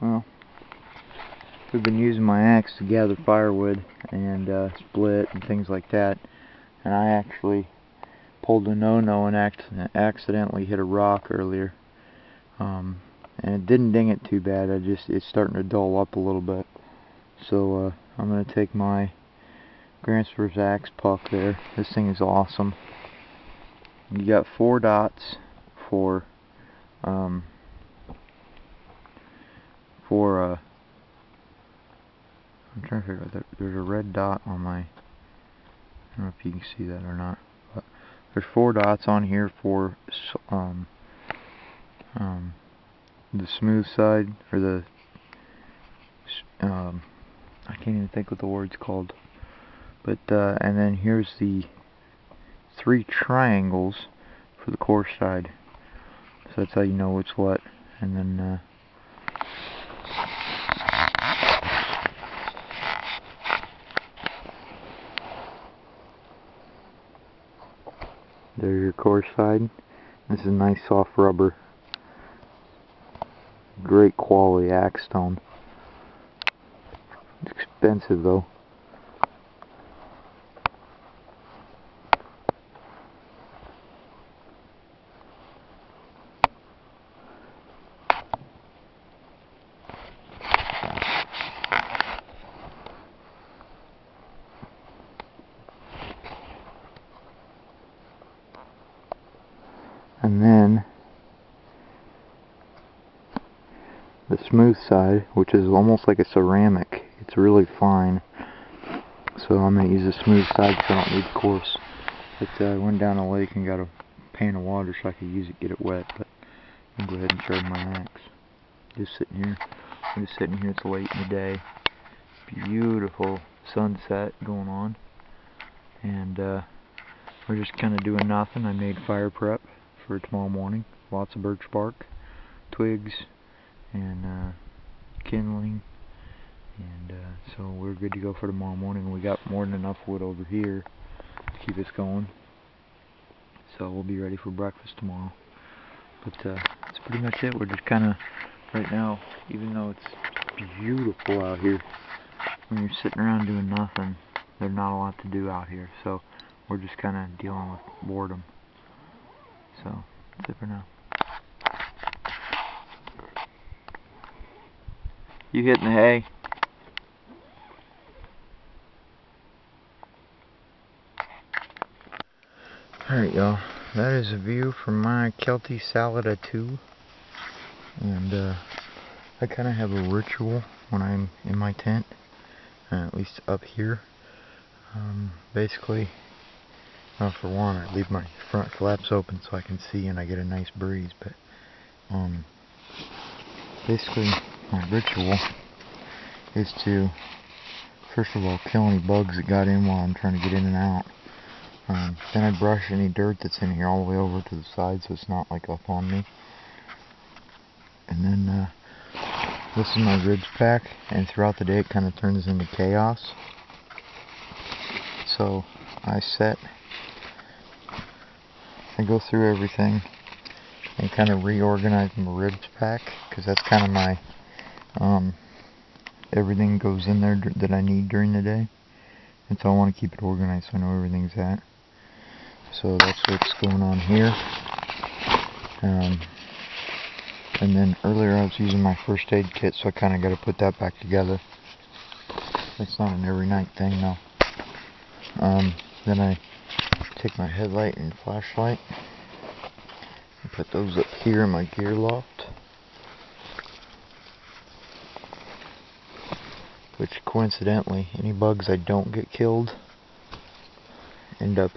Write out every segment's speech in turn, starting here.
Well, we've been using my axe to gather firewood and split and things like that, and I actually pulled a no-no and accidentally hit a rock earlier, and it didn't ding it too bad. It's starting to dull up a little bit, so I'm going to take my Gransper's axe puck there. This thing is awesome. You got 4 dots for I'm trying to figure out that there's a red dot on my, I don't know if you can see that or not, but there's 4 dots on here for the smooth side, or the I can't even think what the word's called, but and then here's the 3 triangles for the coarse side, so that's how you know what's what. And then there's your coarse side. This is nice soft rubber, great quality axe stone. It's expensive though. And then the smooth side, which is almost like a ceramic, it's really fine, so I'm going to use the smooth side so I don't need coarse. But I went down a lake and got a pan of water so I could use it, get it wet, but I'm going to go ahead and sharpen my axe. Just sitting here, it's late in the day, beautiful sunset going on, and we're just kind of doing nothing. I made fire prep for tomorrow morning. Lots of birch bark, twigs, and kindling, and so we're good to go for tomorrow morning. We got more than enough wood over here to keep us going, so we'll be ready for breakfast tomorrow. But that's pretty much it. We're just kind of, right now, even though it's beautiful out here, when you're sitting around doing nothing, there's not a lot to do out here, so we're just kind of dealing with boredom. So, that's it for now. You hitting the hay? Alright y'all, that is a view from my Kelty Salada 2. And I kind of have a ritual when I'm in my tent, at least up here. Basically, well, for one, I leave my front flaps open so I can see and I get a nice breeze, but basically my ritual is to, first of all, kill any bugs that got in while I'm trying to get in and out. Then I brush any dirt that's in here all the way over to the side so it's not like up on me. And then this is my ribs pack, and throughout the day it kind of turns into chaos. So I go through everything and kind of reorganize my ribs pack, because that's kind of my everything goes in there that I need during the day, and so I want to keep it organized so I know everything's at. So that's what's going on here. And then earlier I was using my first aid kit, so I kind of got to put that back together. It's not an every night thing though. Then I take my headlight and flashlight and put those up here in my gear loft, which coincidentally, any bugs I don't get killed end up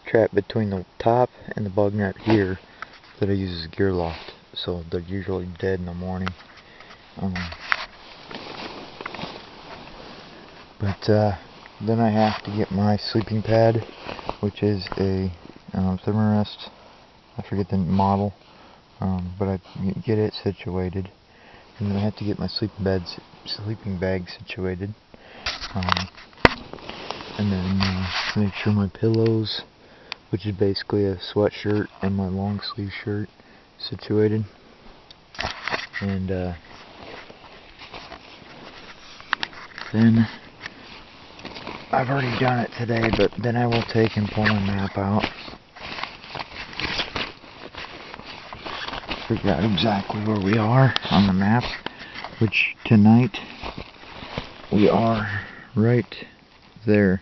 trapped between the top and the bug net here that I use as a gear loft, so they're usually dead in the morning. But then I have to get my sleeping pad, which is a Thermarest, I forget the model, but I get it situated, and then I have to get my sleeping bag situated, and then make sure my pillows, which is basically a sweatshirt and my long sleeve shirt, situated, and then I've already done it today, but then I will take and pull my map out. Figure out exactly where we are on the map, which tonight we are right there.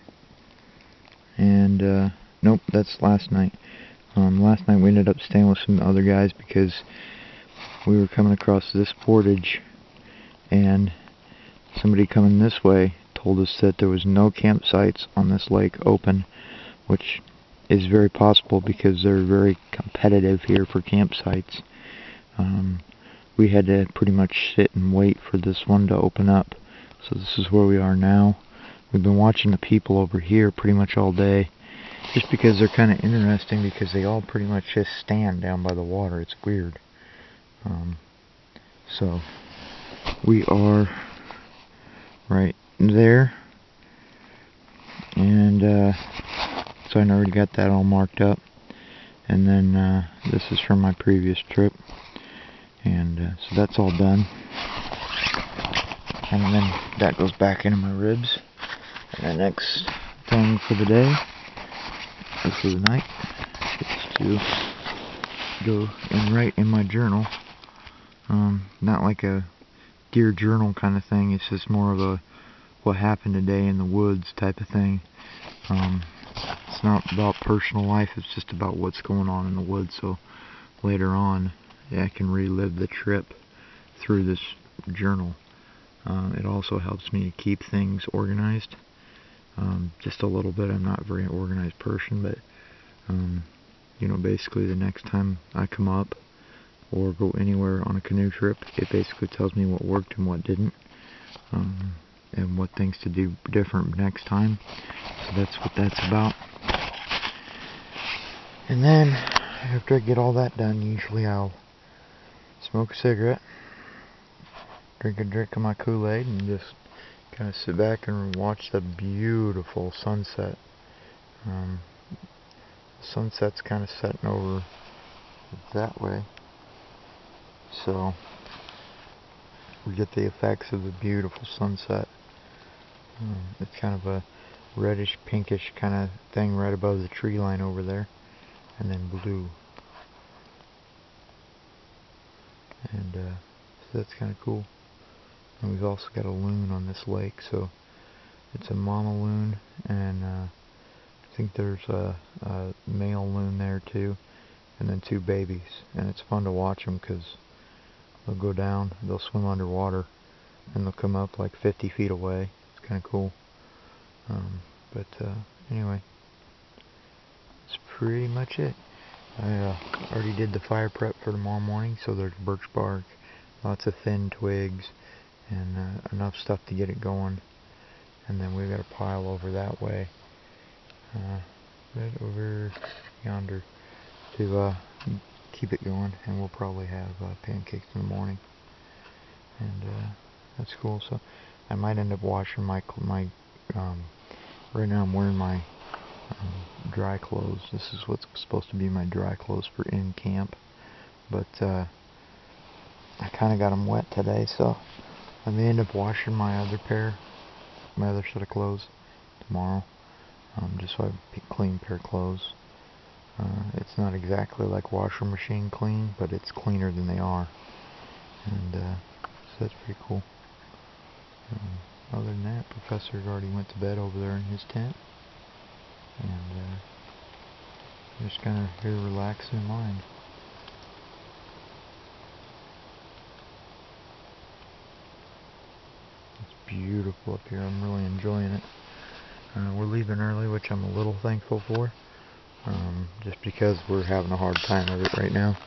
And nope, that's last night. Last night we ended up staying with some other guys because we were coming across this portage, and somebody coming this way told us that there was no campsites on this lake open, which is very possible because they're very competitive here for campsites. We had to pretty much sit and wait for this one to open up. So this is where we are now. We've been watching the people over here pretty much all day, just because they're kind of interesting, because they all pretty much just stand down by the water. It's weird. So we are right there, and so I already got that all marked up. And then this is from my previous trip, and so that's all done. And then that goes back into my ribs. And the next thing for the day, or for the night, is to go and write in my journal. Not like a dear journal kind of thing. It's just more of a what happened today in the woods type of thing. It's not about personal life. It's just about what's going on in the woods. So later on, yeah, I can relive the trip through this journal. It also helps me to keep things organized. Just a little bit. I'm not a very organized person, but you know, basically the next time I come up or go anywhere on a canoe trip, it basically tells me what worked and what didn't, and what things to do different next time. So that's what that's about. And then after I get all that done, usually I'll smoke a cigarette, drink a drink of my Kool-Aid, and just kind of sit back and watch the beautiful sunset. The sunset's kind of setting over that way, so we get the effects of the beautiful sunset. It's kind of a reddish pinkish kind of thing right above the tree line over there, and then blue, and so that's kind of cool. And we've also got a loon on this lake, so it's a mama loon, and I think there's a male loon there too, and then two babies. And it's fun to watch them because they'll go down, they'll swim underwater, and they'll come up like 50 feet away. It's kind of cool. But anyway, that's pretty much it. I already did the fire prep for tomorrow morning, so there's birch bark, lots of thin twigs, and enough stuff to get it going. And then we've got a pile over that way, right over yonder, to keep it going. And we'll probably have pancakes in the morning, and that's cool. So I might end up washing my right now I'm wearing my dry clothes. This is what's supposed to be my dry clothes for in camp, but I kind of got them wet today, so I may end up washing my other set of clothes tomorrow, just so I have a clean pair of clothes. It's not exactly like washer machine clean, but it's cleaner than they are, and so that's pretty cool. Other than that, Professor already went to bed over there in his tent, and just kind of here relaxing in mine. Beautiful up here. I'm really enjoying it. We're leaving early, which I'm a little thankful for, just because we're having a hard time with it right now.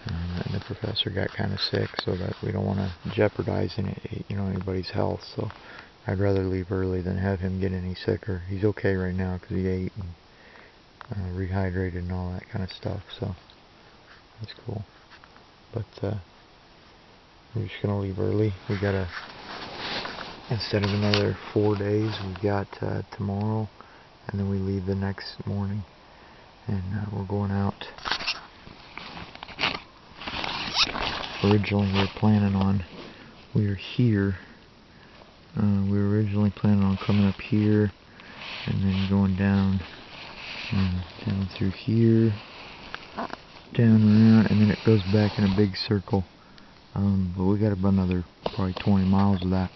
And the professor got kind of sick, so that we don't want to jeopardize anybody's health. So I'd rather leave early than have him get any sicker. He's okay right now because he ate and rehydrated and all that kind of stuff. So that's cool. But we're just gonna leave early. We gotta. Instead of another 4 days, we got tomorrow, and then we leave the next morning, and we're going out. Originally we were planning on, we were here We were originally planning on coming up here and then going down through here, down around, and then it goes back in a big circle. But we got about another probably 20 miles of that,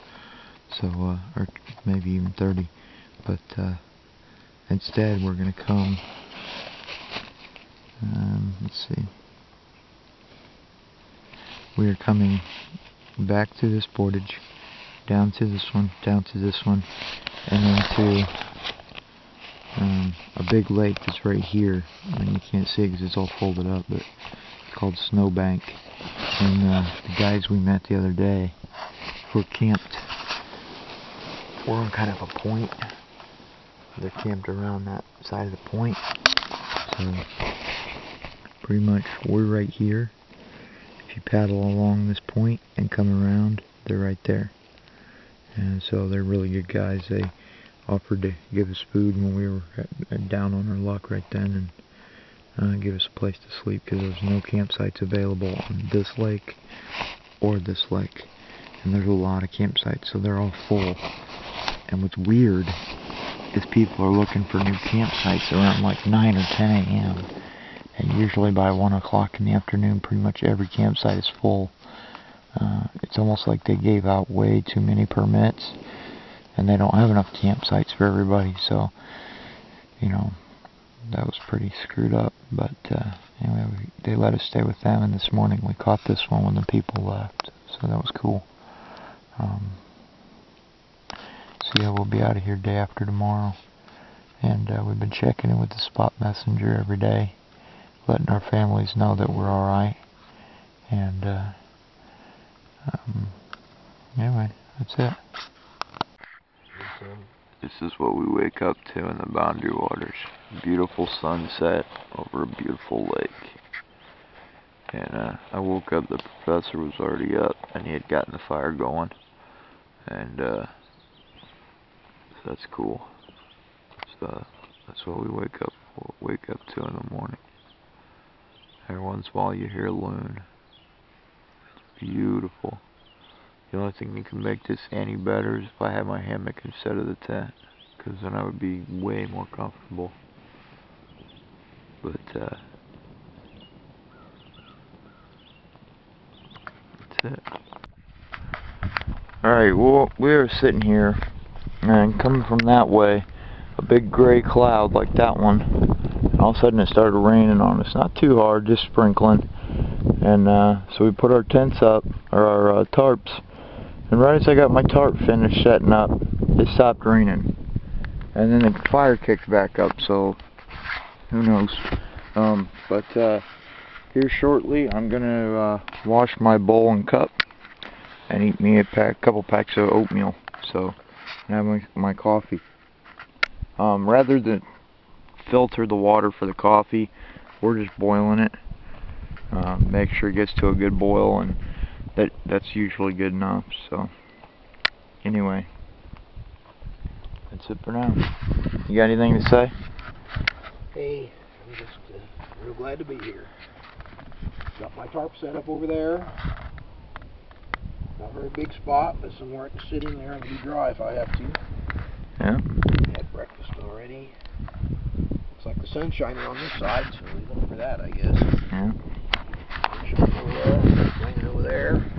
so or maybe even 30. But instead, we're gonna come. Let's see. We are coming back through this portage, down to this one, down to this one, and then to a big lake that's right here. I mean, you can't see it because it's all folded up, but it's called Snowbank. And the guys we met the other day were camped. We're on kind of a point. They're camped around that side of the point. So pretty much we're right here. If you paddle along this point and come around, they're right there. And so they're really good guys. They offered to give us food when we were down on our luck right then, and give us a place to sleep because there's no campsites available on this lake or this lake. And there's a lot of campsites, so they're all full. And what's weird is people are looking for new campsites around like 9 or 10 a.m. And usually by 1 o'clock in the afternoon, pretty much every campsite is full. It's almost like they gave out way too many permits, and they don't have enough campsites for everybody. So, you know, that was pretty screwed up. But anyway, they let us stay with them, and this morning we caught this one when the people left. So that was cool. So yeah, we'll be out of here day after tomorrow. And we've been checking in with the spot messenger every day, letting our families know that we're alright. And anyway, that's it. This is what we wake up to in the Boundary Waters. Beautiful sunset over a beautiful lake. And I woke up, the professor was already up, and he had gotten the fire going. And so that's cool. So that's what we wake up to in the morning. Every once in a while you hear a loon. It's beautiful. The only thing that can make this any better is if I had my hammock instead of the tent, because then I would be way more comfortable. But that's it. Alright, well, we were sitting here, and coming from that way, a big gray cloud like that one, and all of a sudden it started raining on us. Not too hard, just sprinkling. And so we put our tents up, or our tarps, and right as I got my tarp finished setting up, it stopped raining. And then the fire kicked back up, so who knows. But here shortly I'm gonna wash my bowl and cup and eat me a couple packs of oatmeal, so I have my coffee. Rather than filter the water for the coffee, we're just boiling it. Make sure it gets to a good boil, and that's usually good enough. So anyway, that's it for now. You got anything to say? Hey, I'm just real glad to be here. Got my tarp set up over there. Not a very big spot, but somewhere it can sit in there and be dry if I have to. Yeah. Had breakfast already. Looks like the sun's shining on this side, so we look for that, I guess. Yeah. Shining over there, raining over there.